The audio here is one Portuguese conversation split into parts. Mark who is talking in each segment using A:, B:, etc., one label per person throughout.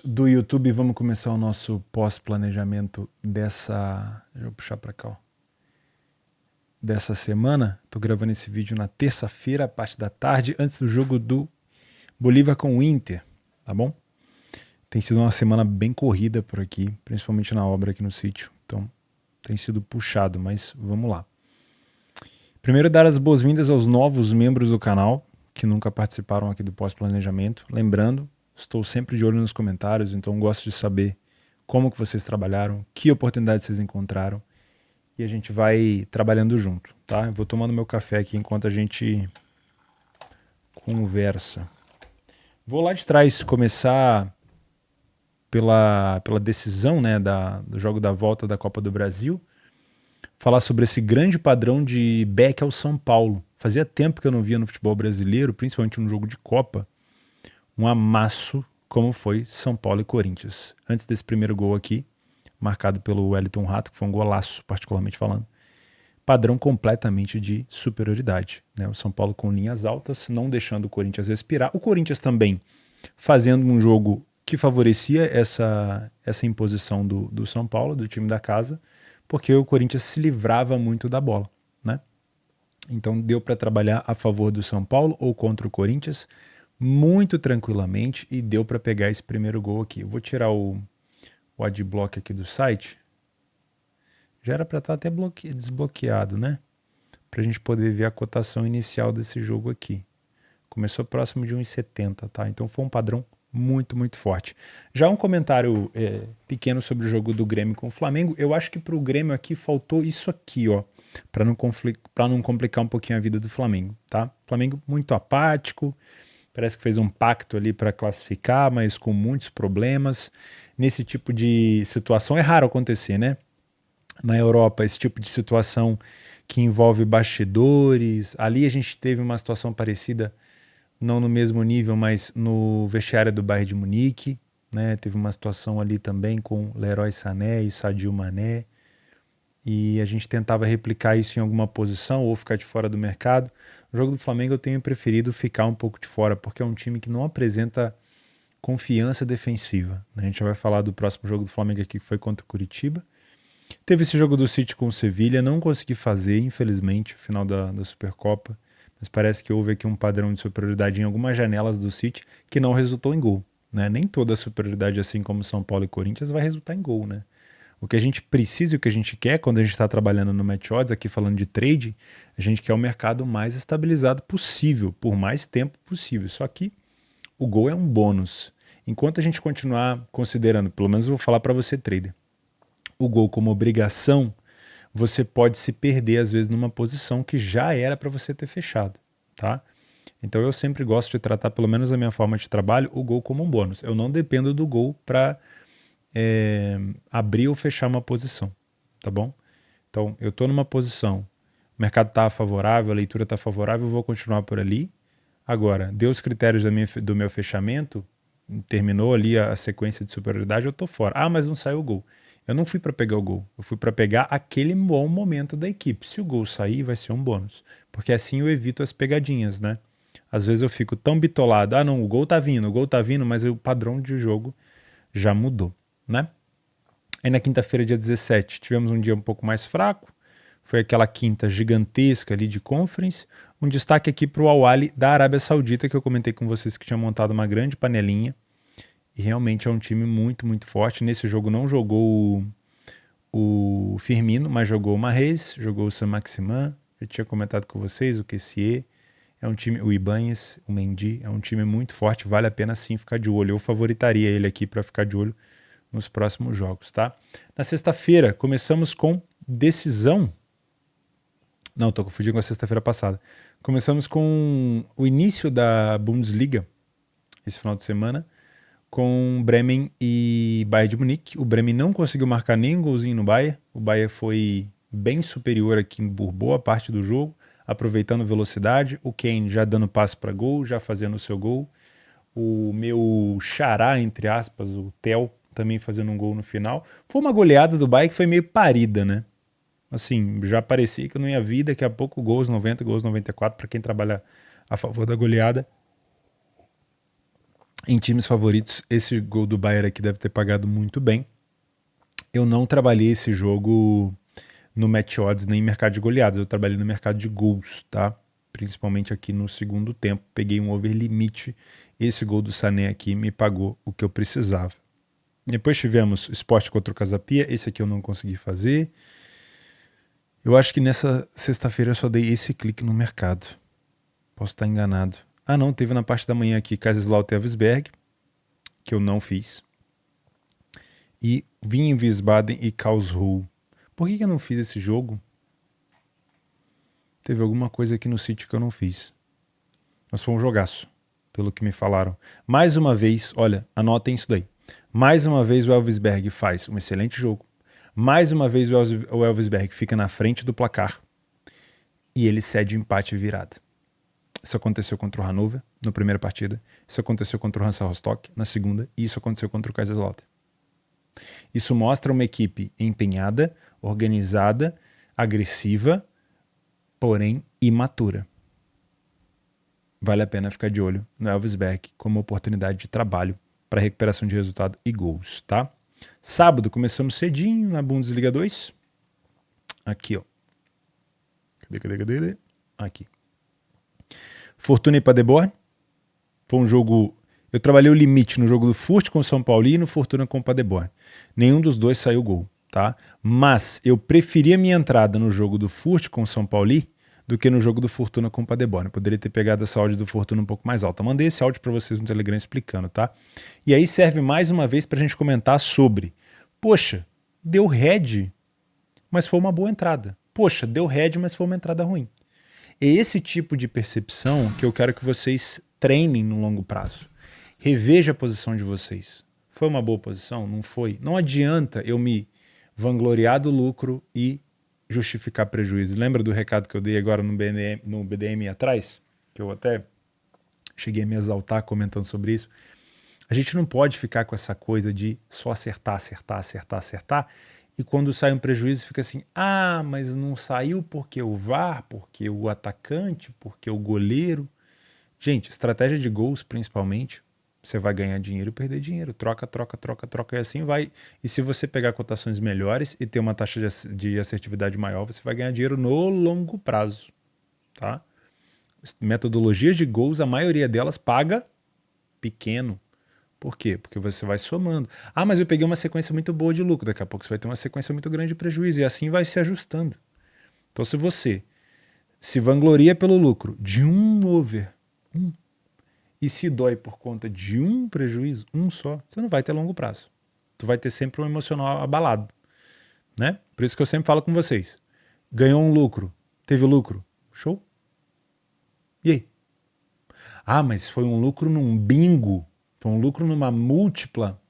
A: do YouTube, vamos começar o nosso pós-planejamento deixa eu puxar para cá, ó, dessa semana. Tô gravando esse vídeo na terça-feira, a parte da tarde, antes do jogo do Bolívar com o Inter, tá bom? Tem sido uma semana bem corrida por aqui, principalmente na obra aqui no sítio, então tem sido puxado, mas vamos lá. Primeiro, dar as boas-vindas aos novos membros do canal, que nunca participaram aqui do pós-planejamento. Lembrando, estou sempre de olho nos comentários, então gosto de saber como que vocês trabalharam, que oportunidades vocês encontraram, e a gente vai trabalhando junto, tá? Eu vou tomando meu café aqui enquanto a gente conversa. Vou lá de trás começar pela decisão, né, do jogo da volta da Copa do Brasil, falar sobre esse grande padrão de back ao São Paulo. Fazia tempo que eu não via no futebol brasileiro, principalmente no jogo de Copa, um amasso como foi São Paulo e Corinthians. Antes desse primeiro gol aqui, marcado pelo Wellington Rato, que foi um golaço, particularmente falando, padrão completamente de superioridade, né? O São Paulo com linhas altas, não deixando o Corinthians respirar. O Corinthians também fazendo um jogo que favorecia essa imposição do São Paulo, do time da casa, porque o Corinthians se livrava muito da bola, né? Então deu para trabalhar a favor do São Paulo ou contra o Corinthians muito tranquilamente e deu para pegar esse primeiro gol aqui. Eu vou tirar o adblock aqui do site. Já era para estar até desbloqueado, né? Para a gente poder ver a cotação inicial desse jogo aqui. Começou próximo de 1,70, tá? Então foi um padrão muito, muito forte. Já um comentário pequeno sobre o jogo do Grêmio com o Flamengo. Eu acho que para o Grêmio aqui faltou isso aqui, ó, para não complicar um pouquinho a vida do Flamengo, tá? Flamengo muito apático, parece que fez um pacto ali para classificar, mas com muitos problemas. Nesse tipo de situação é raro acontecer, né? Na Europa, esse tipo de situação que envolve bastidores. Ali a gente teve uma situação parecida, não no mesmo nível, mas no vestiário do Bayern de Munique, né? Teve uma situação ali também com Leroy Sané e Sadio Mané, e a gente tentava replicar isso em alguma posição ou ficar de fora do mercado. No jogo do Flamengo eu tenho preferido ficar um pouco de fora, porque é um time que não apresenta confiança defensiva, né? A gente já vai falar do próximo jogo do Flamengo aqui, que foi contra o Curitiba. Teve esse jogo do City com o Sevilha, não consegui fazer, infelizmente, o final da Supercopa, mas parece que houve aqui um padrão de superioridade em algumas janelas do City que não resultou em gol, né? Nem toda a superioridade, assim como São Paulo e Corinthians, vai resultar em gol, né? O que a gente precisa e o que a gente quer quando a gente está trabalhando no Match Odds, aqui falando de trade, a gente quer o mercado mais estabilizado possível, por mais tempo possível. Só que o gol é um bônus. Enquanto a gente continuar considerando, pelo menos eu vou falar para você, trader, o gol como obrigação, você pode se perder às vezes numa posição que já era para você ter fechado, tá? Então eu sempre gosto de tratar, pelo menos a minha forma de trabalho, o gol como um bônus. Eu não dependo do gol para abrir ou fechar uma posição, tá bom? Então eu estou numa posição, o mercado está favorável, a leitura está favorável, eu vou continuar por ali. Agora, deu os critérios do meu fechamento, terminou ali a sequência de superioridade, eu tô fora. Ah, mas não saiu o gol. Eu não fui para pegar o gol, eu fui para pegar aquele bom momento da equipe. Se o gol sair, vai ser um bônus, porque assim eu evito as pegadinhas, né? Às vezes eu fico tão bitolado, ah não, o gol tá vindo, mas o padrão de jogo já mudou, né? Aí na quinta-feira, dia 17, tivemos um dia um pouco mais fraco, foi aquela quinta gigantesca ali de conference. Um destaque aqui para o Al Ahly da Arábia Saudita, que eu comentei com vocês que tinha montado uma grande panelinha. E realmente é um time muito, muito forte. Nesse jogo não jogou o Firmino, mas jogou o Mahrez, jogou o Saint-Maximin. Eu tinha comentado com vocês o Kessié. É um time, o Ibanez, o Mendy, é um time muito forte, vale a pena sim ficar de olho. Eu favoritaria ele aqui para ficar de olho nos próximos jogos, tá? Na sexta-feira, começamos com decisão. Não, tô confundindo com a sexta-feira passada. Começamos com o início da Bundesliga, esse final de semana, com Bremen e Bayern de Munique. O Bremen não conseguiu marcar nem um golzinho no Bayern. O Bayern foi bem superior aqui por boa parte do jogo, aproveitando velocidade. O Kane já dando passe para gol, já fazendo o seu gol. O meu xará, entre aspas, o Tel, também fazendo um gol no final. Foi uma goleada do Bayern que foi meio parida, né? Assim, já parecia que não ia vir, daqui a pouco gols 90, gols 94, para quem trabalha a favor da goleada. em times favoritos, esse gol do Bayern aqui deve ter pagado muito bem. Eu não trabalhei esse jogo no match odds nem em mercado de goleadas, eu trabalhei no mercado de gols, tá? Principalmente aqui no segundo tempo, peguei um over limite. Esse gol do Sané aqui me pagou o que eu precisava. Depois tivemos Sport contra o Casapia, esse aqui eu não consegui fazer. Eu acho que nessa sexta-feira eu só dei esse clique no mercado. Posso estar enganado. Ah não, teve na parte da manhã aqui Kaiserslautern e Elversberg, que eu não fiz. E Wien Wiesbaden e Karlsruhe. Por que eu não fiz esse jogo? Teve alguma coisa aqui no sítio que eu não fiz. Mas foi um jogaço, pelo que me falaram. Mais uma vez, olha, anotem isso daí. Mais uma vez o Elversberg faz um excelente jogo. Mais uma vez o Elversberg fica na frente do placar. E ele cede o empate e virada. Isso aconteceu contra o Hannover na primeira partida. Isso aconteceu contra o Hansa Rostock na segunda. E isso aconteceu contra o Kaiserslautern. Isso mostra uma equipe empenhada, organizada, agressiva, porém imatura. Vale a pena ficar de olho no Elversberg como oportunidade de trabalho para recuperação de resultado e gols, tá? Sábado começamos cedinho na Bundesliga 2. Aqui, ó. Cadê? Aqui. Fortuna e Paderborn. Foi um jogo... Eu trabalhei o limite no jogo do Furt com o São Paulo e no Fortuna com o Paderborn. Nenhum dos dois saiu gol, tá? Mas eu preferia minha entrada no jogo do Furt com o São Paulo do que no jogo do Fortuna com o Paderborn. Eu poderia ter pegado essa áudio do Fortuna um pouco mais alta. Mandei esse áudio para vocês no Telegram explicando, tá? E aí serve mais uma vez pra gente comentar sobre, poxa, deu head, mas foi uma boa entrada. Poxa, deu head, mas foi uma entrada ruim. É esse tipo de percepção que eu quero que vocês treinem no longo prazo. Reveja a posição de vocês. Foi uma boa posição? Não foi? Não adianta eu me vangloriar do lucro e justificar prejuízo. Lembra do recado que eu dei agora no BDM atrás? Que eu até cheguei a me exaltar comentando sobre isso. A gente não pode ficar com essa coisa de só acertar. E quando sai um prejuízo fica assim, mas não saiu porque o VAR, porque o atacante, porque o goleiro. Gente, estratégia de gols principalmente, você vai ganhar dinheiro e perder dinheiro. Troca e assim vai. E se você pegar cotações melhores e ter uma taxa de assertividade maior, você vai ganhar dinheiro no longo prazo, tá? Metodologias de gols, a maioria delas paga pequeno. Por quê? Porque você vai somando. Mas eu peguei uma sequência muito boa de lucro. Daqui a pouco você vai ter uma sequência muito grande de prejuízo. E assim vai se ajustando. Então se você se vangloria pelo lucro de um over, e se dói por conta de um prejuízo, um só, você não vai ter longo prazo. Tu vai ter sempre um emocional abalado, né? Por isso que eu sempre falo com vocês. Ganhou um lucro, teve lucro, show? E aí? Mas foi um lucro num bingo, foi um lucro numa múltipla.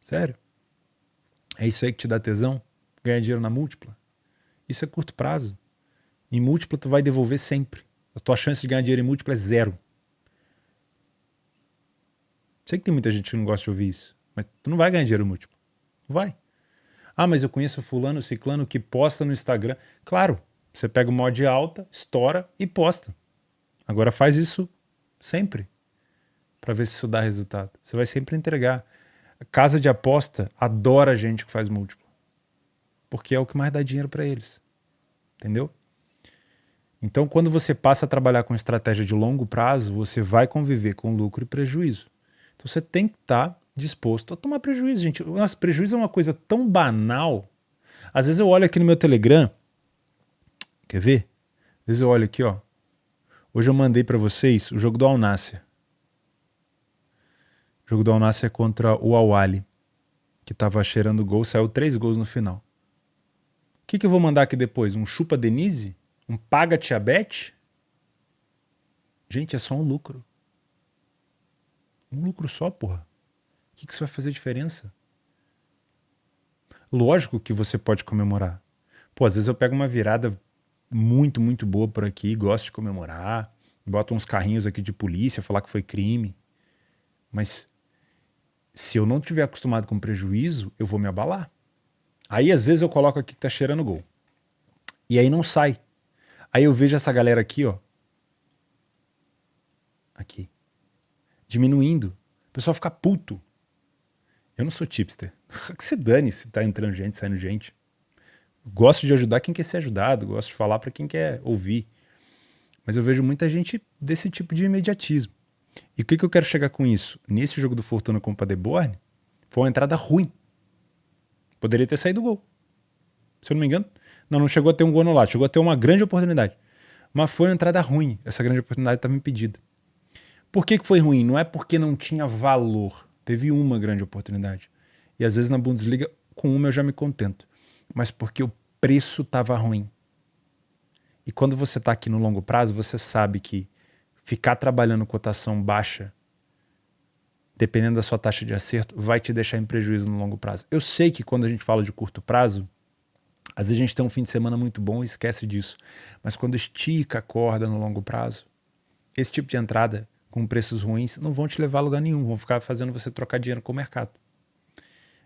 A: Sério? É isso aí que te dá tesão? Ganhar dinheiro na múltipla? Isso é curto prazo. Em múltipla tu vai devolver sempre. A tua chance de ganhar dinheiro em múltipla é zero. Sei que tem muita gente que não gosta de ouvir isso, mas tu não vai ganhar dinheiro múltiplo. Não vai. Mas eu conheço fulano, ciclano que posta no Instagram. Claro, você pega uma odd alta, estoura e posta. Agora faz isso sempre, para ver se isso dá resultado. Você vai sempre entregar. A casa de aposta adora gente que faz múltiplo, porque é o que mais dá dinheiro para eles. Entendeu? Então, quando você passa a trabalhar com estratégia de longo prazo, você vai conviver com lucro e prejuízo. Então, você tem que estar disposto a tomar prejuízo, gente. Nossa, prejuízo é uma coisa tão banal. Às vezes eu olho aqui no meu Telegram, quer ver? Às vezes eu olho aqui, ó. Hoje eu mandei para vocês o jogo do Al Nassr. O jogo do Al Nassr é contra o Al Ahly, que tava cheirando gol, saiu 3 gols no final. O que eu vou mandar aqui depois? Um chupa Denise? Um paga Tiabete? Gente, é só um lucro. Um lucro só, porra. O que isso vai fazer diferença? Lógico que você pode comemorar. Às vezes eu pego uma virada muito, muito boa por aqui, gosto de comemorar, boto uns carrinhos aqui de polícia, falar que foi crime. Mas se eu não estiver acostumado com prejuízo, eu vou me abalar. Aí às vezes eu coloco aqui que tá cheirando gol. E aí não sai. Aí eu vejo essa galera aqui, ó. Aqui. diminuindo. O pessoal fica puto. Eu não sou tipster. Que se dane se tá entrando gente, saindo gente. Gosto de ajudar quem quer ser ajudado, gosto de falar para quem quer ouvir. Mas eu vejo muita gente desse tipo de imediatismo. E o que eu quero chegar com isso? Nesse jogo do Fortuna com o Paderborn, foi uma entrada ruim. Poderia ter saído gol. Se eu não me engano. Não chegou a ter um gol no lado, chegou a ter uma grande oportunidade. Mas foi uma entrada ruim. Essa grande oportunidade estava impedida. Por que foi ruim? Não é porque não tinha valor. Teve uma grande oportunidade. E às vezes na Bundesliga, com uma eu já me contento. Mas porque o preço estava ruim. E quando você está aqui no longo prazo, você sabe que ficar trabalhando cotação baixa, dependendo da sua taxa de acerto, vai te deixar em prejuízo no longo prazo. Eu sei que quando a gente fala de curto prazo, às vezes a gente tem um fim de semana muito bom e esquece disso. Mas quando estica a corda no longo prazo, esse tipo de entrada com preços ruins não vão te levar a lugar nenhum, vão ficar fazendo você trocar dinheiro com o mercado.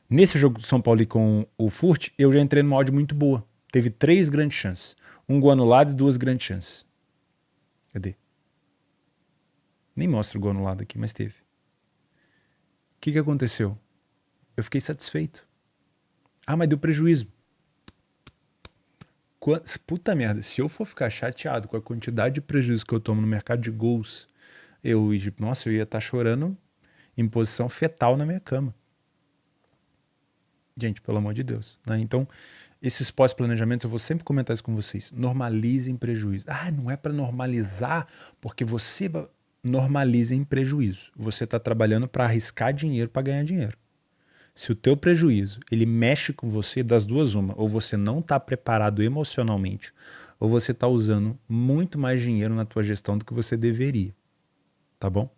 A: Nesse jogo do São Paulo com o Furt, eu já entrei numa odd muito boa. Teve 3 grandes chances. Um gol anulado e 2 grandes chances. Cadê? Nem mostra o gol anulado aqui, mas teve. O que aconteceu? Eu fiquei satisfeito. Ah, mas deu prejuízo. Puta merda, se eu for ficar chateado com a quantidade de prejuízo que eu tomo no mercado de gols, eu ia estar chorando em posição fetal na minha cama. Gente, pelo amor de Deus. Né? Então, esses pós-planejamentos, eu vou sempre comentar isso com vocês. Normalizem prejuízo. Ah, não é para normalizar, porque você normaliza em prejuízo. Você está trabalhando para arriscar dinheiro para ganhar dinheiro. Se o teu prejuízo, ele mexe com você, das duas uma, ou você não está preparado emocionalmente, ou você está usando muito mais dinheiro na tua gestão do que você deveria. Tá bom?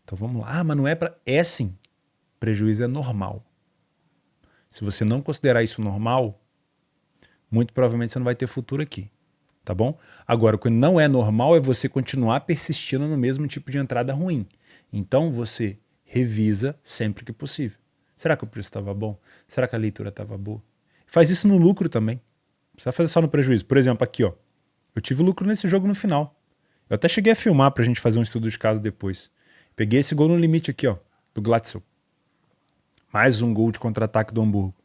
A: Então vamos lá. Ah, mas não é para... É sim. Prejuízo é normal. Se você não considerar isso normal, muito provavelmente você não vai ter futuro aqui. Tá bom? Agora, o que não é normal é você continuar persistindo no mesmo tipo de entrada ruim. Então você revisa sempre que possível. Será que o preço estava bom? Será que a leitura estava boa? Faz isso no lucro também. Não precisa fazer só no prejuízo. Por exemplo, aqui, ó. Eu tive lucro nesse jogo no final. Eu até cheguei a filmar pra gente fazer um estudo de caso depois. Peguei esse gol no limite aqui, ó, do Glatzel. Mais um gol de contra-ataque do Hamburgo.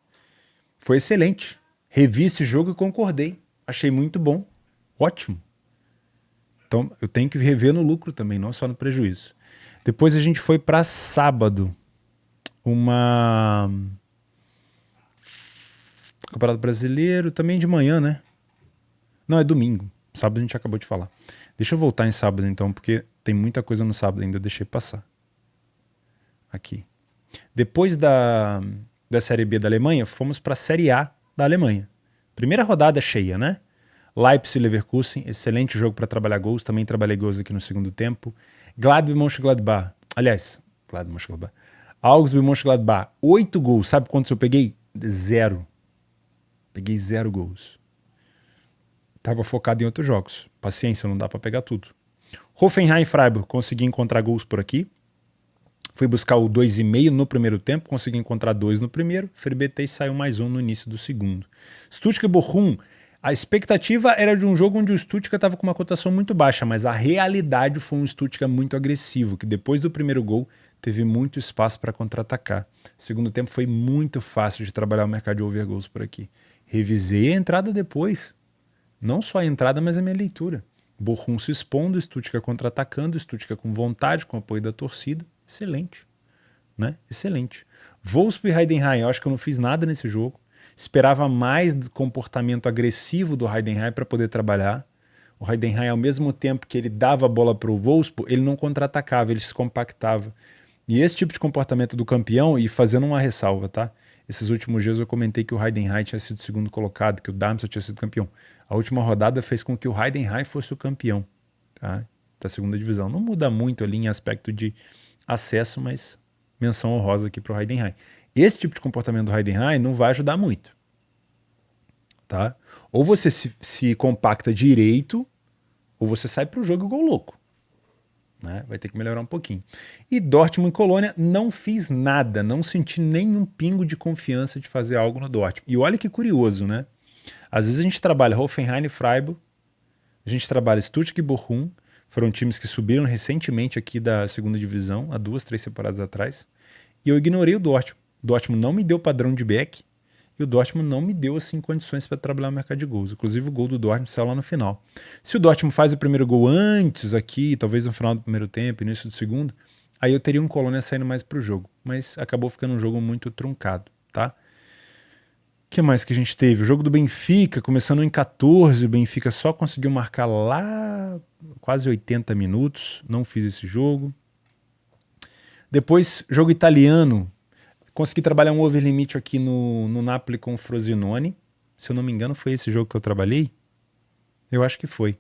A: Foi excelente. Revi esse jogo e concordei. Achei muito bom. Ótimo. Então, eu tenho que rever no lucro também, não só no prejuízo. Depois a gente foi para sábado. Campeonato Brasileiro, também de manhã, né? Não, é domingo. Sábado a gente acabou de falar. Deixa eu voltar em sábado então, porque tem muita coisa no sábado ainda, eu deixei passar. Aqui. Depois da Série B da Alemanha, fomos para a Série A da Alemanha. Primeira rodada cheia, né? Leipzig e Leverkusen, excelente jogo para trabalhar gols, também trabalhei gols aqui no segundo tempo. Gladbach e Mönchengladbach, Augsburg e Mönchengladbach, 8 gols, sabe quantos eu peguei? 0. Peguei 0 gols. Tava focado em outros jogos, paciência, não dá para pegar tudo. Hoffenheim e Freiburg, consegui encontrar gols por aqui. Fui buscar o 2,5 no primeiro tempo, consegui encontrar 2 no primeiro, Ferbetei saiu mais 1 no início do segundo. Stuttgart e Bochum, a expectativa era de um jogo onde o Stuttgart estava com uma cotação muito baixa, mas a realidade foi um Stuttgart muito agressivo, que depois do primeiro gol teve muito espaço para contra-atacar. Segundo tempo foi muito fácil de trabalhar o mercado de over goals por aqui. Revisei a entrada depois. Não só a entrada, mas a minha leitura. Bochum se expondo, Stuttgart contra-atacando, Stuttgart com vontade, com apoio da torcida. Excelente. Né? Excelente. Wolfsburg e Heidenheim, eu acho que eu não fiz nada nesse jogo. Esperava mais do comportamento agressivo do Heidenheim para poder trabalhar. O Heidenheim, ao mesmo tempo que ele dava a bola para o Wolfsburg, ele não contra-atacava, ele se compactava. E esse tipo de comportamento do campeão, e fazendo uma ressalva, tá? Esses últimos dias eu comentei que o Heidenheim tinha sido segundo colocado, que o Darmstadt tinha sido campeão. A última rodada fez com que o Heidenheim fosse o campeão, tá? Da segunda divisão. Não muda muito ali em aspecto de acesso, mas menção honrosa aqui para o Heidenheim. Esse tipo de comportamento do Heidenheim não vai ajudar muito, tá? Ou você se compacta direito, ou você sai para o jogo igual louco. Né? Vai ter que melhorar um pouquinho. E Dortmund e Colônia, não fiz nada, não senti nenhum pingo de confiança de fazer algo no Dortmund. E olha que curioso, né? Às vezes a gente trabalha Hoffenheim e Freiburg, a gente trabalha Stuttgart e Bochum, Foram times que subiram recentemente aqui da segunda divisão, há 2, 3 temporadas atrás. E eu ignorei o Dortmund. O Dortmund não me deu padrão de back. E o Dortmund não me deu assim condições para trabalhar no mercado de gols. Inclusive o gol do Dortmund saiu lá no final. Se o Dortmund faz o primeiro gol antes aqui, talvez no final do primeiro tempo, início do segundo, aí eu teria um Colônia saindo mais pro jogo. Mas acabou ficando um jogo muito truncado, tá? O que mais que a gente teve? O jogo do Benfica, começando em 14, o Benfica só conseguiu marcar lá quase 80 minutos. Não fiz esse jogo. Depois, jogo italiano. Consegui trabalhar um over limite aqui no Napoli com o Frosinone. Se eu não me engano, foi esse jogo que eu trabalhei. Eu acho que foi.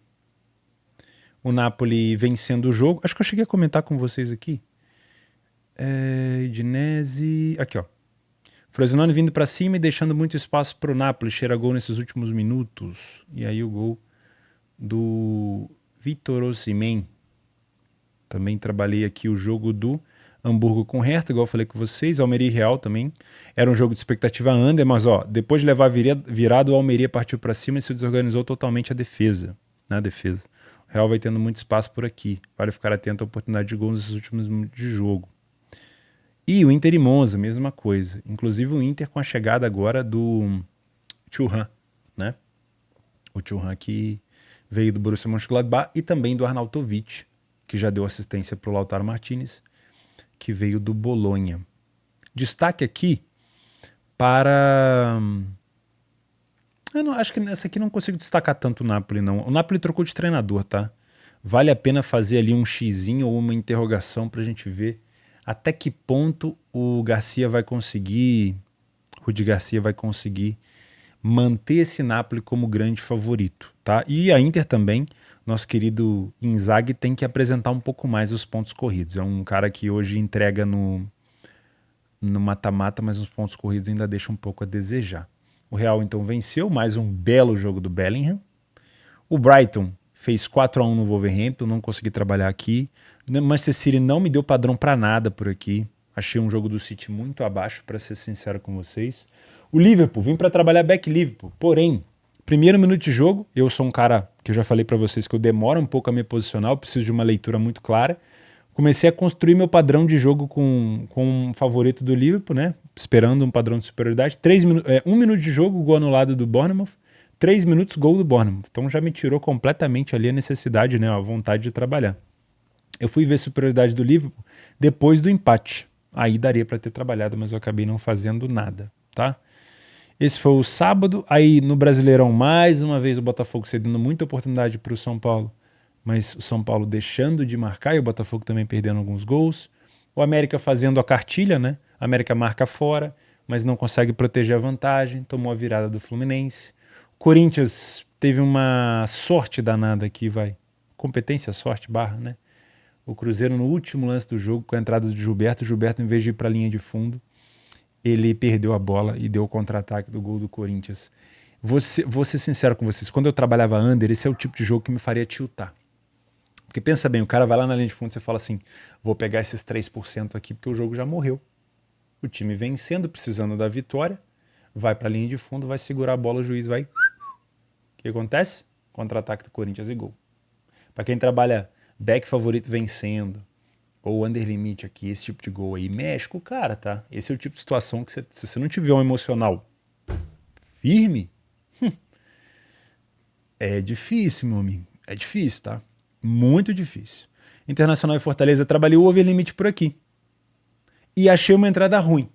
A: O Napoli vencendo o jogo. Acho que eu cheguei a comentar com vocês aqui. Udinese. Aqui, ó. Frosinone vindo para cima e deixando muito espaço para o Napoli. Cheira gol nesses últimos minutos. E aí o gol do Vitor Osimhen. Também trabalhei aqui o jogo do Hamburgo com Hertha, igual eu falei com vocês. Almeria e Real também. Era um jogo de expectativa under, mas ó, depois de levar virado, o Almeria partiu para cima e se desorganizou totalmente a defesa. Na defesa. O Real vai tendo muito espaço por aqui. Vale ficar atento à oportunidade de gols nesses últimos minutos de jogo. E o Inter e Monza, mesma coisa. Inclusive o Inter com a chegada agora do Thuram, né? O Thuram que veio do Borussia Mönchengladbach e também do Arnautovic, que já deu assistência para o Lautaro Martinez, que veio do Bolonha. Destaque aqui para... acho que nessa aqui não consigo destacar tanto o Napoli, não. O Napoli trocou de treinador, tá? Vale a pena fazer ali um xizinho ou uma interrogação para a gente ver até que ponto o Garcia vai conseguir, Rudi Garcia vai conseguir manter esse Napoli como grande favorito, tá? E a Inter também, nosso querido Inzaghi tem que apresentar um pouco mais os pontos corridos. É um cara que hoje entrega no mata-mata, mas os pontos corridos ainda deixam um pouco a desejar. O Real então venceu, mais um belo jogo do Bellingham. O Brighton fez 4-1 no Wolverhampton, não consegui trabalhar aqui. O Manchester City não me deu padrão para nada por aqui. Achei um jogo do City muito abaixo, para ser sincero com vocês. O Liverpool, vim para trabalhar back Liverpool, porém, primeiro minuto de jogo, eu sou um cara que eu já falei para vocês que eu demoro um pouco a me posicionar, eu preciso de uma leitura muito clara. Comecei a construir meu padrão de jogo com um favorito do Liverpool, né? Esperando um padrão de superioridade. 1 minuto de jogo, gol anulado do Bournemouth. 3 minutos, gol do Bournemouth. Então já me tirou completamente ali a necessidade, né? A vontade de trabalhar. Eu fui ver a superioridade do Liverpool depois do empate. Aí daria para ter trabalhado, mas eu acabei não fazendo nada, tá? Esse foi o sábado. Aí no Brasileirão, mais uma vez, o Botafogo cedendo muita oportunidade para o São Paulo, mas o São Paulo deixando de marcar e o Botafogo também perdendo alguns gols. O América fazendo a cartilha, né? A América marca fora, mas não consegue proteger a vantagem, tomou a virada do Fluminense. O Corinthians teve uma sorte danada aqui, competência, sorte, barra, né? O Cruzeiro no último lance do jogo, com a entrada do Gilberto, em vez de ir para a linha de fundo, ele perdeu a bola e deu o contra-ataque do gol do Corinthians. Vou ser sincero com vocês, quando eu trabalhava under, esse é o tipo de jogo que me faria tiltar. Porque pensa bem, o cara vai lá na linha de fundo e você fala assim, vou pegar esses 3% aqui porque o jogo já morreu. O time vencendo, precisando da vitória, vai para a linha de fundo, vai segurar a bola, o juiz vai... O que acontece? Contra-ataque do Corinthians e gol. Para quem trabalha back favorito vencendo, ou under limite aqui, esse tipo de gol aí, mexe com o cara, tá? Esse é o tipo de situação que se você não tiver um emocional firme, é difícil, meu amigo. É difícil, tá? Muito difícil. Internacional e Fortaleza, trabalhei o over limite por aqui. E achei uma entrada ruim.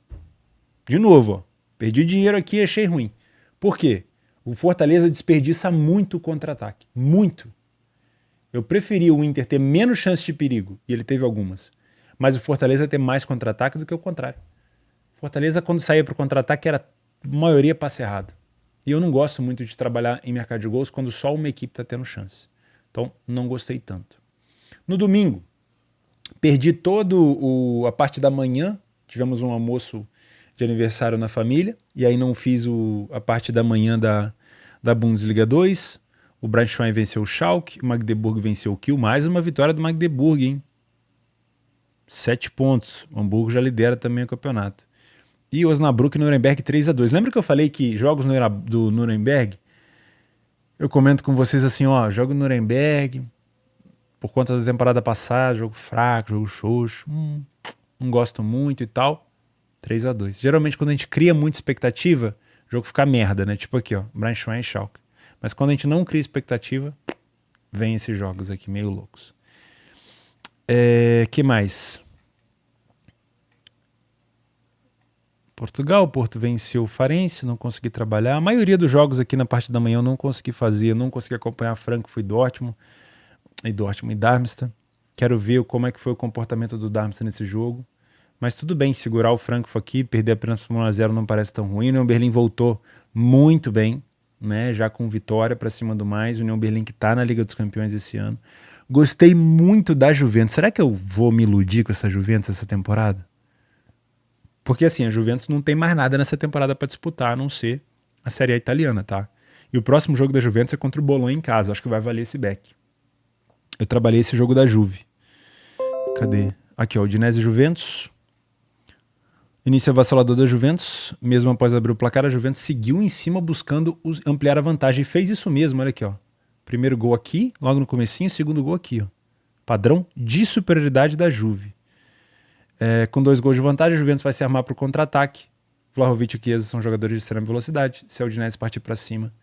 A: De novo, ó. Perdi dinheiro aqui e achei ruim. Por quê? O Fortaleza desperdiça muito o contra-ataque. Muito. Eu preferia o Inter ter menos chance de perigo, e ele teve algumas, mas o Fortaleza ter mais contra-ataque do que o contrário. Fortaleza, quando saía para o contra-ataque, era a maioria passe errado. E eu não gosto muito de trabalhar em mercado de gols quando só uma equipe está tendo chance. Então, não gostei tanto. No domingo, perdi a parte da manhã, tivemos um almoço de aniversário na família, e aí não fiz a parte da manhã da Bundesliga 2. O Braunschweig venceu o Schalke, o Magdeburg venceu o Kiel, mais uma vitória do Magdeburg, hein? 7 pontos, o Hamburgo já lidera também o campeonato. E Osnabrück e Nuremberg 3-2. Lembra que eu falei que jogos do Nuremberg, eu comento com vocês assim, ó, jogo Nuremberg, por conta da temporada passada, jogo fraco, jogo xoxo, não gosto muito e tal. 3-2. Geralmente quando a gente cria muita expectativa, o jogo fica merda, né? Tipo aqui, ó, Braunschweig e Schalke. Mas quando a gente não cria expectativa, vem esses jogos aqui meio loucos. Que mais? Portugal, o Porto venceu o Farense, não consegui trabalhar. A maioria dos jogos aqui na parte da manhã eu não consegui fazer, não consegui acompanhar Frankfurt e Dortmund e Darmstadt. Quero ver como é que foi o comportamento do Darmstadt nesse jogo. Mas tudo bem, segurar o Frankfurt aqui, perder apenas por 1-0 não parece tão ruim. O União Berlim voltou muito bem, né? Já com vitória para cima do mais. O União Berlim que tá na Liga dos Campeões esse ano. Gostei muito da Juventus. Será que eu vou me iludir com essa Juventus essa temporada? Porque assim, a Juventus não tem mais nada nessa temporada para disputar, a não ser a Série A italiana, tá? E o próximo jogo da Juventus é contra o Bolonha em casa. Acho que vai valer esse back. Eu trabalhei esse jogo da Juve. Cadê? Aqui, ó, Udinese e Juventus. Início avassalador da Juventus. Mesmo após abrir o placar, a Juventus seguiu em cima buscando ampliar a vantagem. E fez isso mesmo, olha aqui, ó. Primeiro gol aqui, logo no comecinho. Segundo gol aqui, ó. Padrão de superioridade da Juve. Com 2 gols de vantagem, a Juventus vai se armar para o contra-ataque. Vlahovic e Chiesa são jogadores de extrema velocidade. Se a Udinese partir para cima,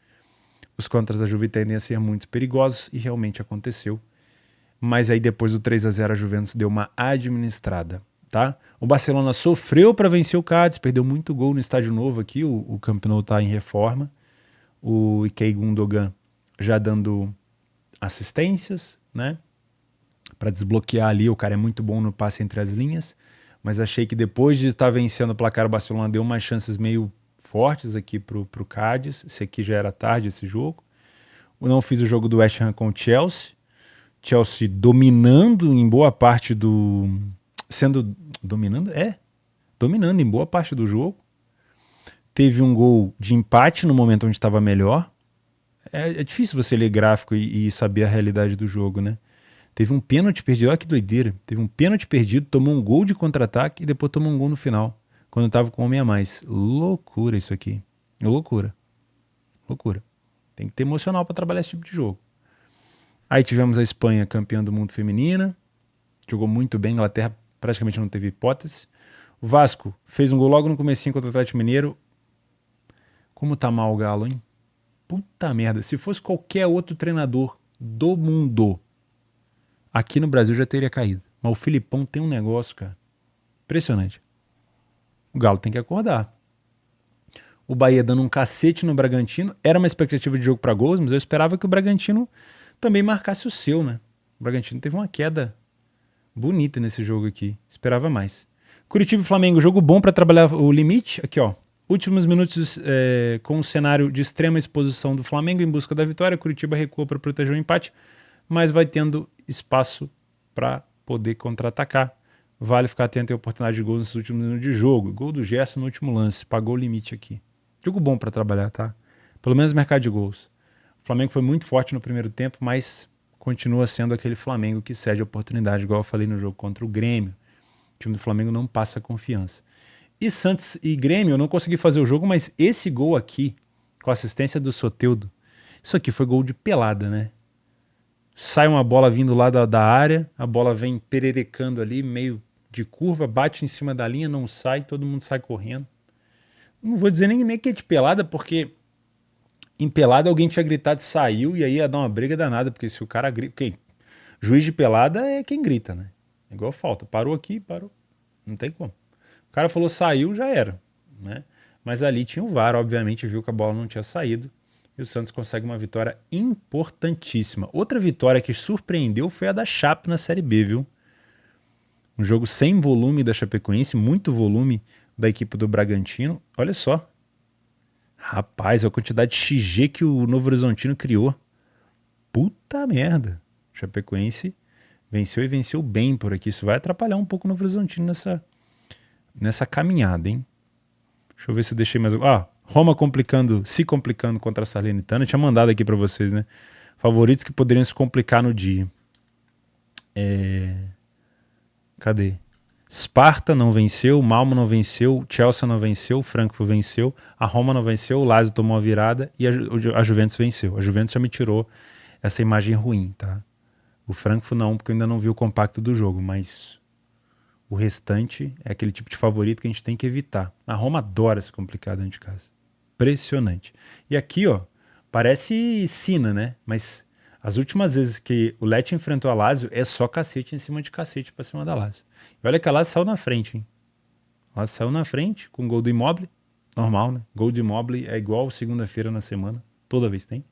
A: os contras da Juve tendem a ser muito perigosos. E realmente aconteceu. Mas aí depois do 3-0 a Juventus deu uma administrada, tá? O Barcelona sofreu para vencer o Cádiz, perdeu muito gol no estádio novo aqui, o Camp Nou tá em reforma. O Ilkay Gundogan já dando assistências, né? Para desbloquear ali, o cara é muito bom no passe entre as linhas, mas achei que depois de estar vencendo o placar, o Barcelona deu umas chances meio fortes aqui pro Cádiz. Esse aqui já era tarde, esse jogo. Eu não fiz o jogo do West Ham com o Chelsea dominando em boa parte do... Dominando em boa parte do jogo. Teve um gol de empate no momento onde estava melhor. É difícil você ler gráfico e saber a realidade do jogo, né? Teve um pênalti perdido, olha que doideira. Teve um pênalti perdido, tomou um gol de contra-ataque e depois tomou um gol no final, quando estava com um homem a mais. Loucura isso aqui. Loucura. Tem que ter emocional para trabalhar esse tipo de jogo. Aí tivemos a Espanha campeã do mundo feminina, jogou muito bem, a Inglaterra praticamente não teve hipótese. O Vasco fez um gol logo no comecinho contra o Atlético Mineiro. Como tá mal o Galo, hein? Puta merda, se fosse qualquer outro treinador do mundo, aqui no Brasil já teria caído. Mas o Filipão tem um negócio, cara, impressionante. O Galo tem que acordar. O Bahia dando um cacete no Bragantino, era uma expectativa de jogo para gols, mas eu esperava que o Bragantino também marcasse o seu, né? O Bragantino teve uma queda bonita nesse jogo aqui. Esperava mais. Curitiba e Flamengo, jogo bom para trabalhar o limite. Aqui, ó. Últimos minutos com um cenário de extrema exposição do Flamengo em busca da vitória. Curitiba recua para proteger o empate, mas vai tendo espaço para poder contra-atacar. Vale ficar atento à oportunidade de gol nesses últimos minutos de jogo. Gol do Gerson no último lance. Pagou o limite aqui. Jogo bom para trabalhar, tá? Pelo menos mercado de gols. O Flamengo foi muito forte no primeiro tempo, mas continua sendo aquele Flamengo que cede a oportunidade, igual eu falei no jogo contra o Grêmio. O time do Flamengo não passa confiança. E Santos e Grêmio, eu não consegui fazer o jogo, mas esse gol aqui, com a assistência do Soteldo, isso aqui foi gol de pelada, né? Sai uma bola vindo lá da área, a bola vem pererecando ali, meio de curva, bate em cima da linha, não sai, todo mundo sai correndo. Não vou dizer nem que é de pelada, porque em pelada alguém tinha gritado e saiu, e aí ia dar uma briga danada, porque se o cara grita... Juiz de pelada é quem grita, né? É igual falta. Parou aqui, parou. Não tem como. O cara falou saiu, já era, né? Mas ali tinha o VAR, obviamente, viu que a bola não tinha saído, e o Santos consegue uma vitória importantíssima. Outra vitória que surpreendeu foi a da Chape na Série B, viu? Um jogo sem volume da Chapecoense, muito volume da equipe do Bragantino. Olha só. Rapaz, a quantidade de XG que o Novo Horizontino criou. Puta merda. Chapecoense venceu e venceu bem por aqui. Isso vai atrapalhar um pouco o Novo Horizontino nessa caminhada, hein? Deixa eu ver se eu deixei mais... Roma se complicando contra a Salernitana. Eu tinha mandado aqui pra vocês, né? Favoritos que poderiam se complicar no dia. Cadê? Sparta não venceu, Malmo não venceu, Chelsea não venceu, Frankfurt venceu, a Roma não venceu, o Lazio tomou a virada e a Juventus venceu. A Juventus já me tirou essa imagem ruim, tá? O Frankfurt não, porque eu ainda não vi o compacto do jogo, mas o restante é aquele tipo de favorito que a gente tem que evitar. A Roma adora se complicar dentro de casa. Impressionante. E aqui, ó, parece sina, né? Mas as últimas vezes que o Lecce enfrentou a Lazio é só cacete em cima de cacete pra cima da Lazio. E olha que a Lazio saiu na frente, hein? A Lazio saiu na frente com gol do Immobile. Normal, né? Gol do Immobile é igual segunda-feira na semana. Toda vez tem.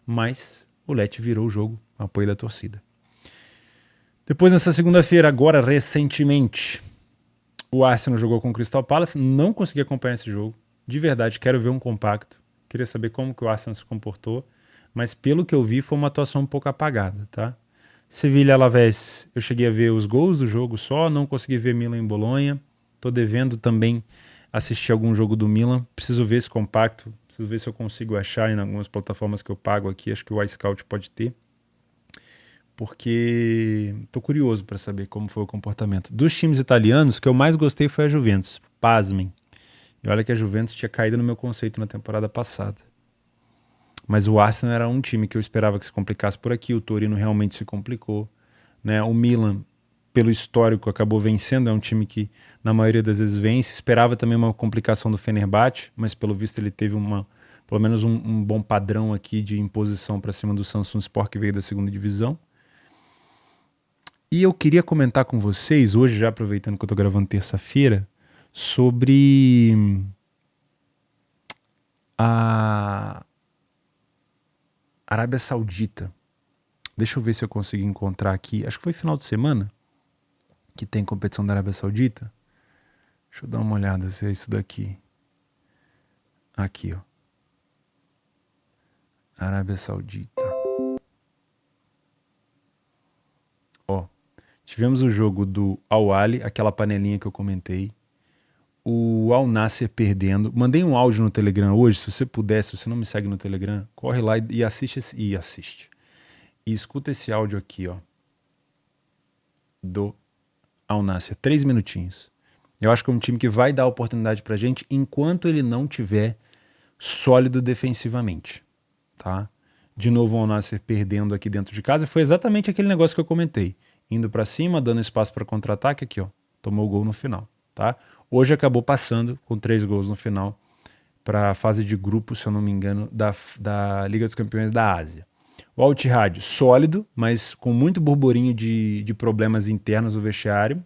A: Mas o Lecce virou o jogo, apoio da torcida. Depois, nessa segunda-feira, agora recentemente, o Arsenal jogou com o Crystal Palace. Não consegui acompanhar esse jogo. De verdade, quero ver um compacto. Queria saber como que o Arsenal se comportou. Mas pelo que eu vi, foi uma atuação um pouco apagada, tá? Sevilha Alavés, eu cheguei a ver os gols do jogo só. Não consegui ver Milan em Bolonha. Tô devendo também assistir algum jogo do Milan. Preciso ver esse compacto. Preciso ver se eu consigo achar em algumas plataformas que eu pago aqui. Acho que o iScout pode ter. Porque tô curioso para saber como foi o comportamento. Dos times italianos, o que eu mais gostei foi a Juventus. Pasmem. E olha que a Juventus tinha caído no meu conceito na temporada passada. Mas o Arsenal era um time que eu esperava que se complicasse por aqui. O Torino realmente se complicou, né? O Milan, pelo histórico, acabou vencendo. É um time que, na maioria das vezes, vence. Esperava também uma complicação do Fenerbahçe, mas pelo visto ele teve pelo menos um bom padrão aqui de imposição para cima do Samsunspor, que veio da segunda divisão. E eu queria comentar com vocês, hoje, já aproveitando que eu tô gravando terça-feira, sobre a Arábia Saudita. Deixa eu ver se eu consigo encontrar aqui. Acho que foi final de semana que tem competição da Arábia Saudita. Deixa eu dar uma olhada se é isso daqui. Aqui, ó. Arábia Saudita. Ó, tivemos o jogo do Al Ahly, aquela panelinha que eu comentei. O Al Nassr perdendo. Mandei um áudio no Telegram hoje. Se você puder, se você não me segue no Telegram, corre lá e assiste. E escuta esse áudio aqui, ó. Do Al Nassr. 3 minutinhos. Eu acho que é um time que vai dar oportunidade pra gente enquanto ele não tiver sólido defensivamente, tá? De novo o Al Nassr perdendo aqui dentro de casa. Foi exatamente aquele negócio que eu comentei. Indo pra cima, dando espaço para contra-ataque. Aqui, ó. Tomou o gol no final, tá? Hoje acabou passando com 3 gols no final para a fase de grupo, se eu não me engano, da Liga dos Campeões da Ásia. O Al Ittihad, sólido, mas com muito burburinho de problemas internos no vestiário.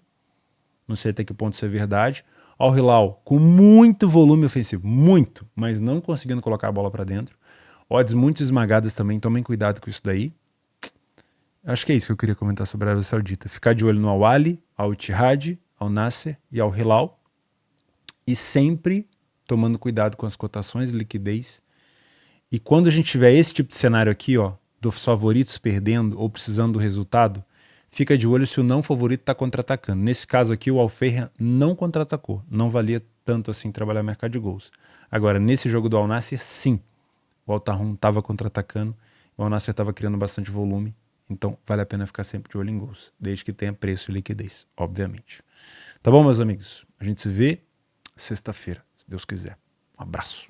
A: Não sei até que ponto isso é verdade. Al Hilal, com muito volume ofensivo, muito, mas não conseguindo colocar a bola para dentro. Odds muito esmagadas também, tomem cuidado com isso daí. Acho que é isso que eu queria comentar sobre a Arábia Saudita. Ficar de olho no Al Ahly, Al Ittihad, Al Nassr e Al Hilal. E sempre tomando cuidado com as cotações e liquidez. E quando a gente tiver esse tipo de cenário aqui, ó, dos favoritos perdendo ou precisando do resultado, fica de olho se o não favorito está contra-atacando. Nesse caso aqui, o Al Feiha não contra-atacou. Não valia tanto assim trabalhar mercado de gols. Agora, nesse jogo do Al Nassr, sim. O Al Tahroun estava contra-atacando. O Al Nassr estava criando bastante volume. Então, vale a pena ficar sempre de olho em gols. Desde que tenha preço e liquidez, obviamente. Tá bom, meus amigos? A gente se vê sexta-feira, se Deus quiser. Um abraço.